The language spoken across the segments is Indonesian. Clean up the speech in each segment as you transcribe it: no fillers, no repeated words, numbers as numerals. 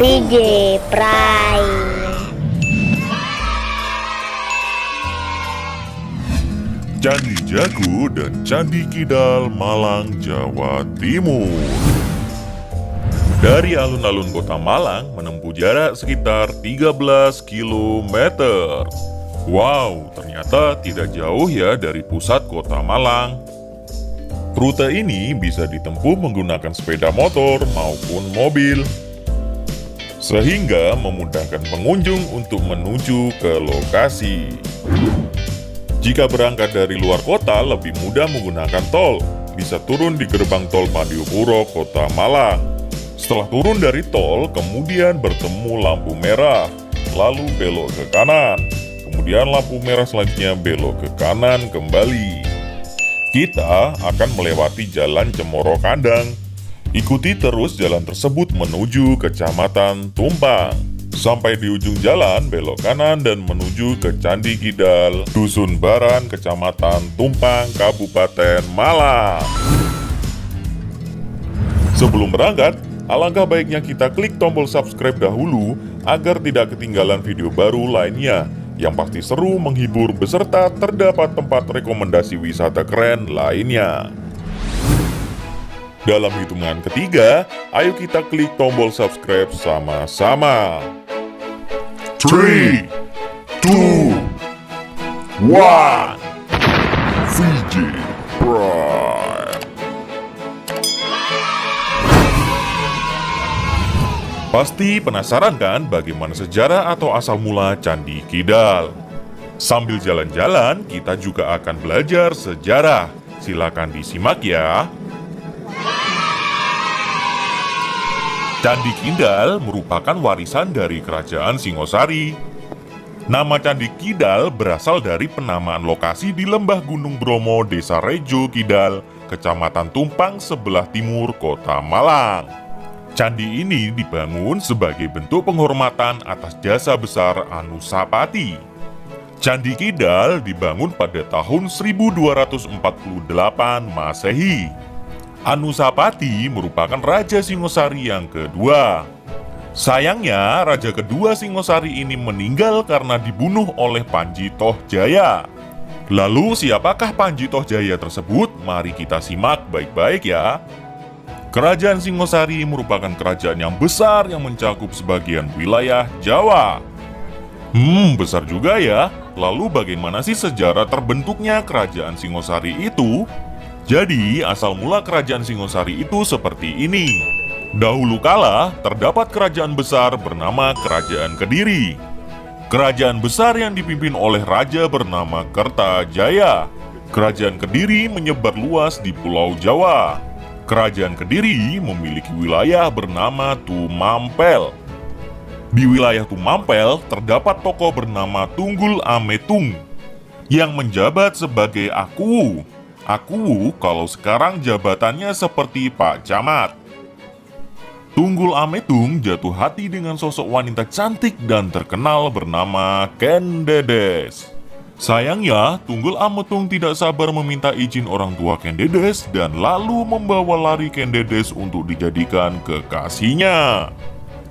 VJ Prime. Candi Jago dan Candi Kidal, Malang, Jawa Timur. Dari alun-alun kota Malang menempuh jarak sekitar 13 km. Wow, ternyata tidak jauh ya dari pusat kota Malang. Rute ini bisa ditempuh menggunakan sepeda motor maupun mobil, sehingga memudahkan pengunjung untuk menuju ke lokasi. Jika berangkat dari luar kota, lebih mudah menggunakan tol. Bisa turun di gerbang tol Madiopuro, Kota Malang. Setelah turun dari tol, kemudian bertemu lampu merah, lalu belok ke kanan. Kemudian lampu merah selanjutnya belok ke kanan kembali. Kita akan melewati Jalan Cemoro Kandang. Ikuti terus jalan tersebut menuju Kecamatan Tumpang. Sampai di ujung jalan, belok kanan dan menuju ke Candi Kidal, Dusun Baran, Kecamatan Tumpang, Kabupaten Malang. Sebelum berangkat, alangkah baiknya kita klik tombol subscribe dahulu agar tidak ketinggalan video baru lainnya yang pasti seru, menghibur, beserta terdapat tempat rekomendasi wisata keren lainnya. Dalam hitungan ketiga, ayo kita klik tombol subscribe sama-sama. 3, 2, 1, VJ Prime. Pasti penasaran kan bagaimana sejarah atau asal mula Candi Kidal? Sambil jalan-jalan, kita juga akan belajar sejarah. Silakan disimak ya. Candi Kidal merupakan warisan dari Kerajaan Singosari. Nama Candi Kidal berasal dari penamaan lokasi di Lembah Gunung Bromo, Desa Rejo Kidal, Kecamatan Tumpang, sebelah timur Kota Malang. Candi ini dibangun sebagai bentuk penghormatan atas jasa besar Anusapati. Candi Kidal dibangun pada tahun 1248 Masehi. Anusapati merupakan Raja Singosari yang kedua. Sayangnya, Raja kedua Singosari ini meninggal karena dibunuh oleh Panji Tohjaya. Lalu siapakah Panji Tohjaya tersebut? Mari kita simak baik-baik ya. Kerajaan Singosari merupakan kerajaan yang besar yang mencakup sebagian wilayah Jawa. Besar juga ya. Lalu bagaimana sih sejarah terbentuknya kerajaan Singosari itu? Jadi, asal mula kerajaan Singosari itu seperti ini. Dahulu kala, terdapat kerajaan besar bernama Kerajaan Kediri. Kerajaan besar yang dipimpin oleh raja bernama Kertajaya. Kerajaan Kediri menyebar luas di Pulau Jawa. Kerajaan Kediri memiliki wilayah bernama Tumampel. Di wilayah Tumampel, terdapat tokoh bernama Tunggul Ametung yang menjabat sebagai Akuwu. Akuwu kalau sekarang jabatannya seperti Pak Camat. Tunggul Ametung jatuh hati dengan sosok wanita cantik dan terkenal bernama Ken Dedes. Sayangnya, Tunggul Ametung tidak sabar meminta izin orang tua Ken Dedes dan lalu membawa lari Ken Dedes untuk dijadikan kekasihnya.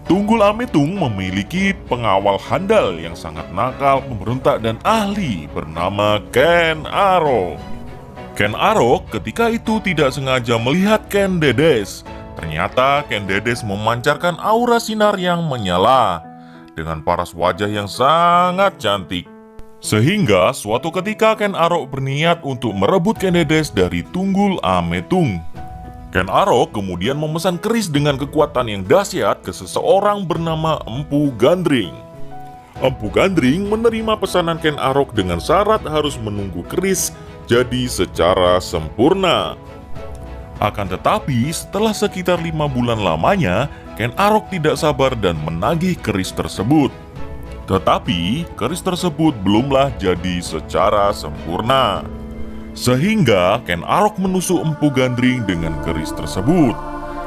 Tunggul Ametung memiliki pengawal handal yang sangat nakal, pemberontak dan ahli bernama Ken Arok. Ken Arok ketika itu tidak sengaja melihat Ken Dedes. Ternyata Ken Dedes memancarkan aura sinar yang menyala dengan paras wajah yang sangat cantik. Sehingga suatu ketika Ken Arok berniat untuk merebut Ken Dedes dari Tunggul Ametung. Ken Arok kemudian memesan keris dengan kekuatan yang dahsyat ke seseorang bernama Empu Gandring. Empu Gandring menerima pesanan Ken Arok dengan syarat harus menunggu keris jadi secara sempurna. Akan tetapi, setelah sekitar 5 bulan lamanya, Ken Arok tidak sabar dan menagih keris tersebut. Tetapi, keris tersebut belumlah jadi secara sempurna. Sehingga, Ken Arok menusuk Empu Gandring dengan keris tersebut.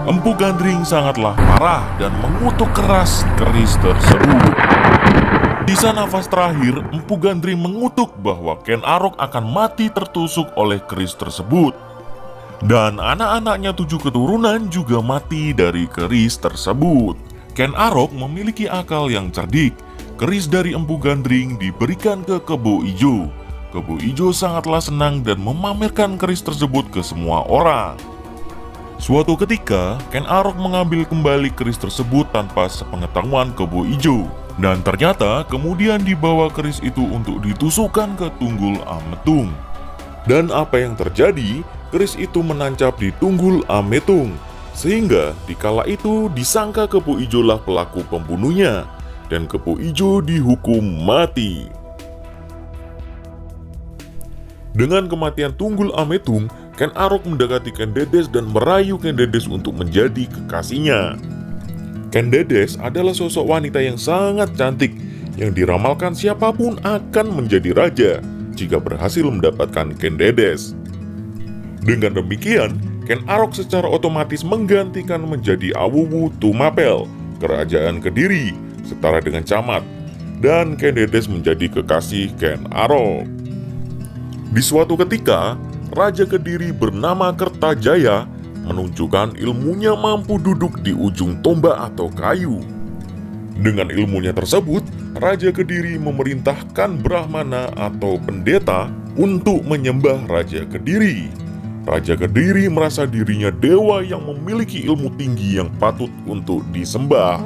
Empu Gandring sangatlah marah dan mengutuk keras keris tersebut. Di sisa nafas terakhir, Empu Gandring mengutuk bahwa Ken Arok akan mati tertusuk oleh keris tersebut. Dan anak-anaknya 7 keturunan juga mati dari keris tersebut. Ken Arok memiliki akal yang cerdik. Keris dari Empu Gandring diberikan ke Kebo Ijo. Kebo Ijo sangatlah senang dan memamerkan keris tersebut ke semua orang. Suatu ketika, Ken Arok mengambil kembali keris tersebut tanpa sepengetahuan Kebo Ijo. Dan ternyata kemudian dibawa keris itu untuk ditusukkan ke Tunggul Ametung. Dan apa yang terjadi? Keris itu menancap di Tunggul Ametung. Sehingga dikala itu disangka Kebo Ijo lah pelaku pembunuhnya. Dan Kebo Ijo dihukum mati. Dengan kematian Tunggul Ametung, Ken Arok mendekati Ken Dedes dan merayu Ken Dedes untuk menjadi kekasihnya. Ken Dedes adalah sosok wanita yang sangat cantik, yang diramalkan siapapun akan menjadi raja jika berhasil mendapatkan Ken Dedes. Dengan demikian, Ken Arok secara otomatis menggantikan menjadi Awuwu Tumapel, Kerajaan Kediri, setara dengan camat, dan Ken Dedes menjadi kekasih Ken Arok. Di suatu ketika, Raja Kediri bernama Kertajaya menunjukkan ilmunya mampu duduk di ujung tombak atau kayu. Dengan ilmunya tersebut, Raja Kediri memerintahkan Brahmana atau pendeta untuk menyembah Raja Kediri. Raja Kediri merasa dirinya dewa yang memiliki ilmu tinggi yang patut untuk disembah.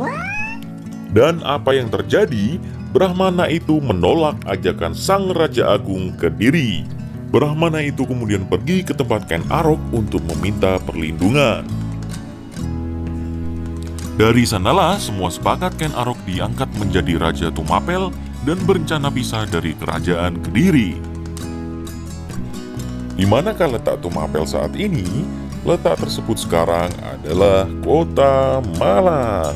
Dan apa yang terjadi? Brahmana itu menolak ajakan Sang Raja Agung Kediri. Brahmana itu kemudian pergi ke tempat Ken Arok untuk meminta perlindungan. Dari sanalah semua sepakat Ken Arok diangkat menjadi Raja Tumapel dan berencana pisah dari Kerajaan Kediri. Di manakah letak Tumapel saat ini? Letak tersebut sekarang adalah Kota Malang.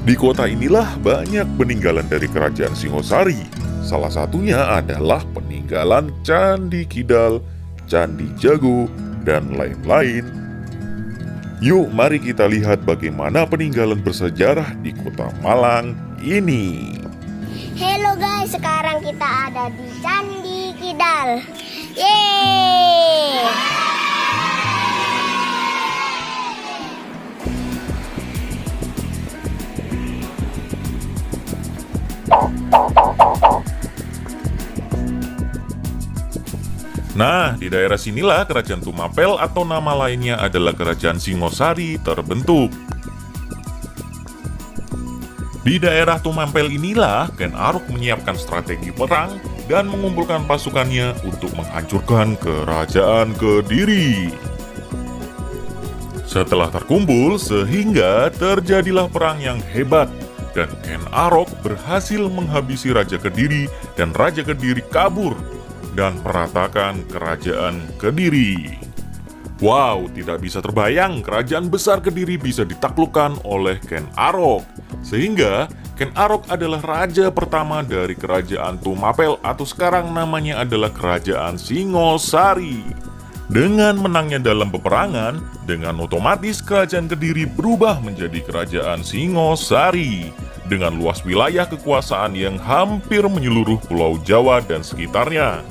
Di kota inilah banyak peninggalan dari Kerajaan Singosari. Salah satunya adalah peninggalan Candi Kidal, Candi Jago, dan lain-lain. Yuk, mari kita lihat bagaimana peninggalan bersejarah di Kota Malang ini. Halo guys, sekarang kita ada di Candi Kidal. Yeay! Nah, di daerah sinilah Kerajaan Tumapel atau nama lainnya adalah Kerajaan Singosari terbentuk. Di daerah Tumapel inilah Ken Arok menyiapkan strategi perang dan mengumpulkan pasukannya untuk menghancurkan Kerajaan Kediri. Setelah terkumpul, sehingga terjadilah perang yang hebat dan Ken Arok berhasil menghabisi Raja Kediri dan Raja Kediri kabur dan meratakan Kerajaan Kediri. Wow, tidak bisa terbayang kerajaan besar Kediri bisa ditaklukkan oleh Ken Arok. Sehingga Ken Arok adalah raja pertama dari Kerajaan Tumapel atau sekarang namanya adalah Kerajaan Singosari. Dengan menangnya dalam peperangan, dengan otomatis Kerajaan Kediri berubah menjadi Kerajaan Singosari dengan luas wilayah kekuasaan yang hampir menyeluruh Pulau Jawa dan sekitarnya.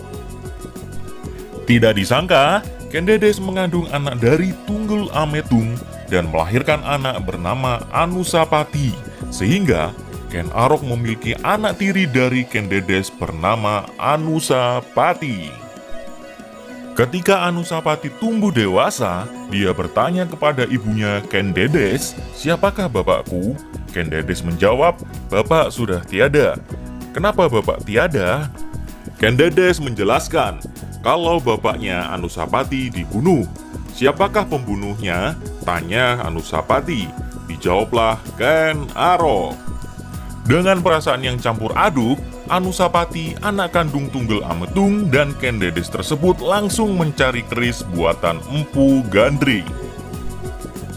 Tidak disangka, Ken Dedes mengandung anak dari Tunggul Ametung dan melahirkan anak bernama Anusapati, sehingga Ken Arok memiliki anak tiri dari Ken Dedes bernama Anusapati. Ketika Anusapati tumbuh dewasa, dia bertanya kepada ibunya Ken Dedes, "Siapakah bapakku?" Ken Dedes menjawab, "Bapak sudah tiada." "Kenapa bapak tiada?" Ken Dedes menjelaskan kalau bapaknya Anusapati dibunuh. "Siapakah pembunuhnya?" tanya Anusapati. Dijawablah Ken Arok. Dengan perasaan yang campur aduk, Anusapati, anak kandung Tunggul Ametung, dan Ken Dedes tersebut langsung mencari keris buatan Empu Gandring.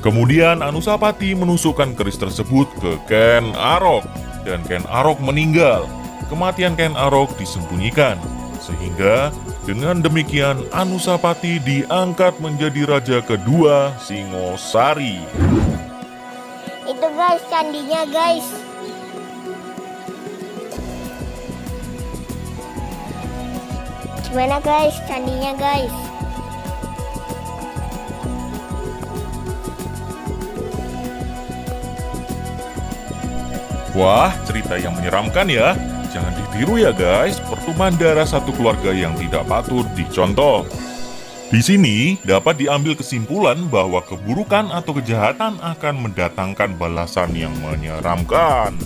Kemudian Anusapati menusukkan keris tersebut ke Ken Arok, dan Ken Arok meninggal. Kematian Ken Arok disembunyikan, sehingga dengan demikian Anusapati diangkat menjadi raja kedua Singosari. Itu guys, candinya guys. Gimana guys, candinya guys? Wah, cerita yang menyeramkan ya. Jangan ditiru ya guys, pertumpahan darah satu keluarga yang tidak patut dicontoh. Di sini dapat diambil kesimpulan bahwa keburukan atau kejahatan akan mendatangkan balasan yang menyeramkan.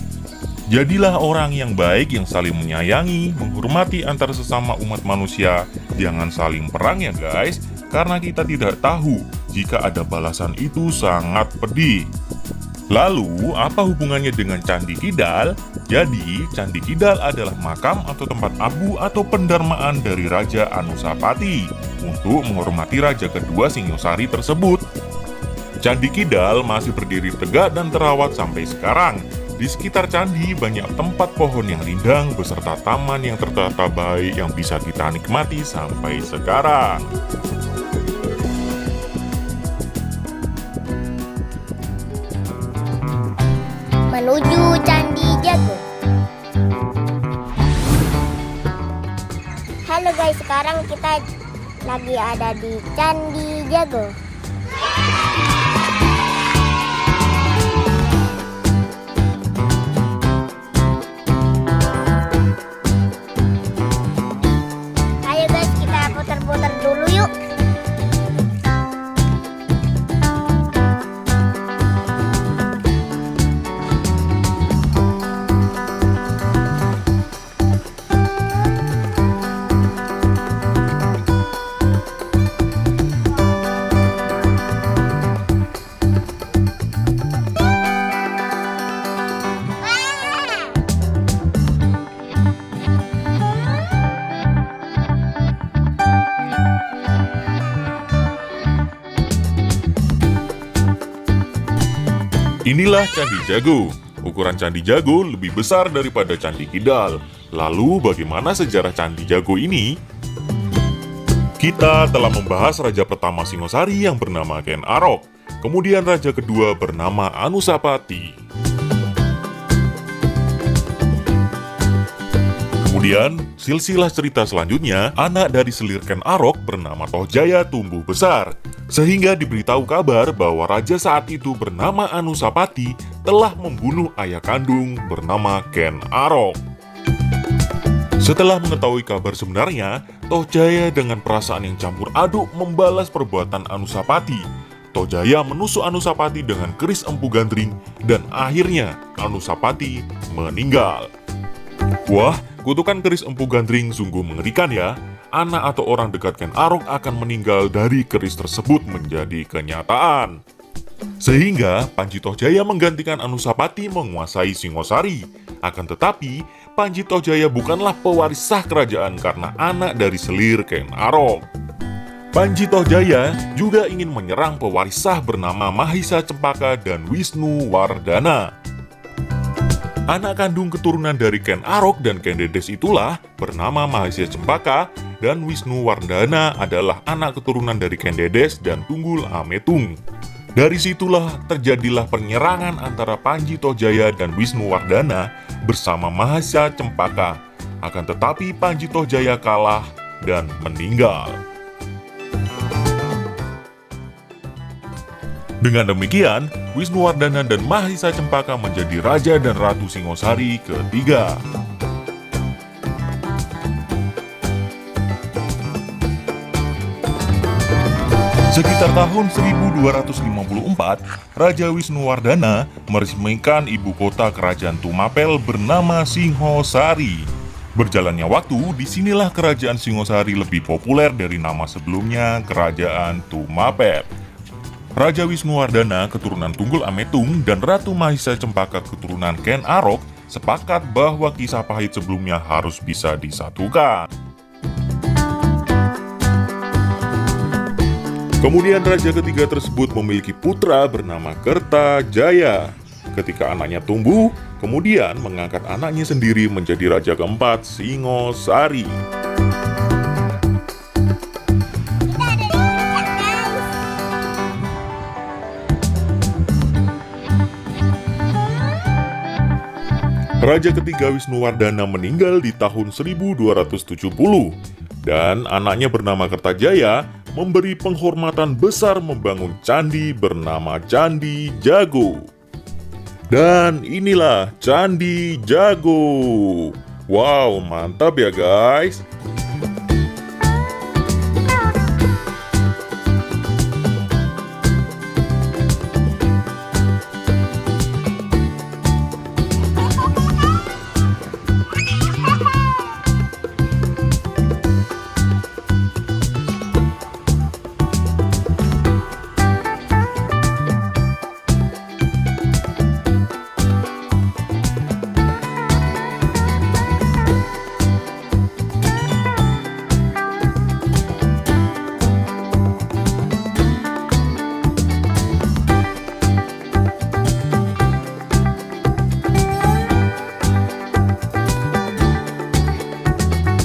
Jadilah orang yang baik yang saling menyayangi, menghormati antar sesama umat manusia. Jangan saling perang ya guys, karena kita tidak tahu jika ada balasan itu sangat pedih. Lalu, apa hubungannya dengan Candi Kidal? Jadi, Candi Kidal adalah makam atau tempat abu atau pendarmaan dari Raja Anusapati untuk menghormati raja kedua Singosari tersebut. Candi Kidal masih berdiri tegak dan terawat sampai sekarang. Di sekitar candi banyak tempat pohon yang rindang beserta taman yang tertata baik yang bisa kita nikmati sampai sekarang. Menuju Candi Jago. Halo guys, sekarang kita lagi ada di Candi Jago. Ayo guys, kita putar-putar dulu yuk. Inilah Candi Jago. Ukuran Candi Jago lebih besar daripada Candi Kidal. Lalu bagaimana sejarah Candi Jago ini? Kita telah membahas raja pertama Singosari yang bernama Ken Arok. Kemudian raja kedua bernama Anusapati. Kemudian, silsilah cerita selanjutnya, anak dari selir Ken Arok bernama Tohjaya tumbuh besar. Sehingga diberitahu kabar bahwa raja saat itu bernama Anusapati telah membunuh ayah kandung bernama Ken Arok. Setelah mengetahui kabar sebenarnya, Tohjaya dengan perasaan yang campur aduk membalas perbuatan Anusapati. Tohjaya menusuk Anusapati dengan keris empu gandring dan akhirnya Anusapati meninggal. Wah, kutukan keris empu gandring sungguh mengerikan ya. Anak atau orang dekat Ken Arok akan meninggal dari keris tersebut menjadi kenyataan. Sehingga Panji Tohjaya menggantikan Anusapati menguasai Singosari. Akan tetapi, Panji Tohjaya bukanlah pewaris sah kerajaan karena anak dari selir Ken Arok. Panji Tohjaya juga ingin menyerang pewaris sah bernama Mahisa Cempaka dan Wisnu Wardana. Anak kandung keturunan dari Ken Arok dan Ken Dedes itulah bernama Mahisa Cempaka dan Wisnu Wardana adalah anak keturunan dari Ken Dedes dan Tunggul Ametung. Dari situlah terjadilah penyerangan antara Panji Tohjaya dan Wisnu Wardana bersama Mahisa Cempaka. Akan tetapi Panji Tohjaya kalah dan meninggal. Dengan demikian, Wisnu Wardana dan Mahisa Cempaka menjadi Raja dan Ratu Singosari ketiga. Sekitar tahun 1254, Raja Wisnu Wardana meresmikan ibu kota kerajaan Tumapel bernama Singosari. Berjalannya waktu, disinilah kerajaan Singosari lebih populer dari nama sebelumnya, Kerajaan Tumapel. Raja Wisnu Wardana keturunan Tunggul Ametung dan Ratu Mahisa Cempaka keturunan Ken Arok sepakat bahwa kisah pahit sebelumnya harus bisa disatukan. Kemudian raja ketiga tersebut memiliki putra bernama Kertajaya. Ketika anaknya tumbuh, kemudian mengangkat anaknya sendiri menjadi raja keempat Singosari. Raja ketiga Wisnu Wardana meninggal di tahun 1270 dan anaknya bernama Kertajaya memberi penghormatan besar membangun candi bernama Candi Jago. Dan inilah Candi Jago. Wow, mantap ya guys.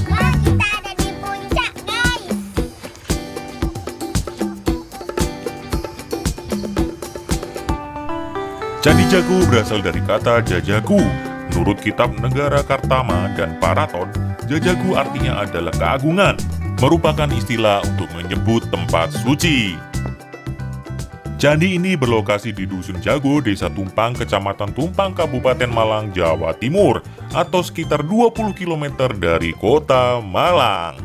Wah, kita ada di puncak, guys. Candi Jago berasal dari kata Jajagu. Menurut kitab Negara Kartama dan Paraton, Jajagu artinya adalah keagungan, merupakan istilah untuk menyebut tempat suci. Candi ini berlokasi di Dusun Jago, Desa Tumpang, Kecamatan Tumpang, Kabupaten Malang, Jawa Timur, atau sekitar 20 km dari kota Malang.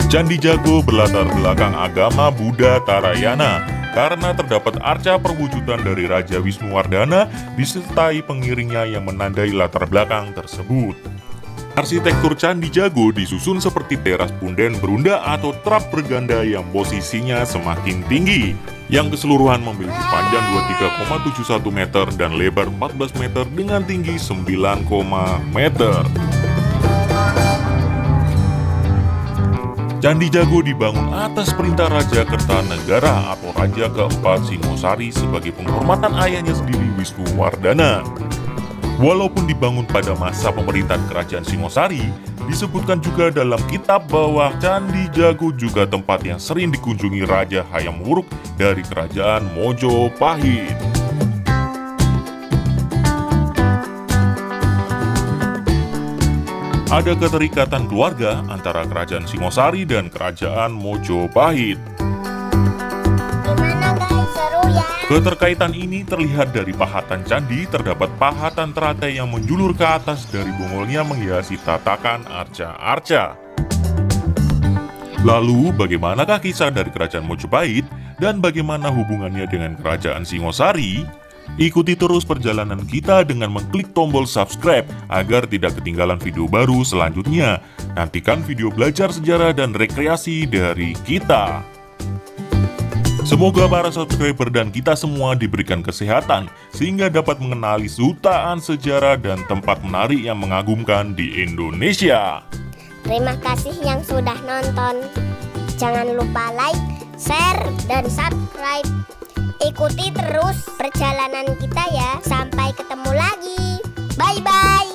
Candi Jago berlatar belakang agama Buddha Tarayana, karena terdapat arca perwujudan dari Raja Wisnuwardana disertai pengiringnya yang menandai latar belakang tersebut. Arsitektur Candi Jago disusun seperti teras punden berunda atau trap berganda yang posisinya semakin tinggi, yang keseluruhan memiliki panjang 23,71 meter dan lebar 14 meter dengan tinggi 9, meter. Candi Jago dibangun atas perintah Raja Kertanegara atau Raja keempat Singosari sebagai penghormatan ayahnya sendiri Wisnuwardana. Walaupun dibangun pada masa pemerintahan Kerajaan Singosari, disebutkan juga dalam kitab bahwa Candi Jago juga tempat yang sering dikunjungi Raja Hayam Wuruk dari Kerajaan Mojopahit. Ada keterikatan keluarga antara Kerajaan Singosari dan Kerajaan Mojopahit. Gimana guys, seru ya? Keterkaitan ini terlihat dari pahatan candi, terdapat pahatan teratai yang menjulur ke atas dari bongolnya menghiasi tatakan arca-arca. Lalu, bagaimanakah kisah dari Kerajaan Mojopahit dan bagaimana hubungannya dengan Kerajaan Singosari? Ikuti terus perjalanan kita dengan mengklik tombol subscribe agar tidak ketinggalan video baru selanjutnya. Nantikan video belajar sejarah dan rekreasi dari kita. Semoga para subscriber dan kita semua diberikan kesehatan sehingga dapat mengenali jutaan sejarah dan tempat menarik yang mengagumkan di Indonesia. Terima kasih yang sudah nonton. Jangan lupa like, share, dan subscribe. Ikuti terus perjalanan kita ya. Sampai ketemu lagi. Bye-bye.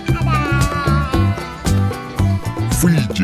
Dadah. Fiji.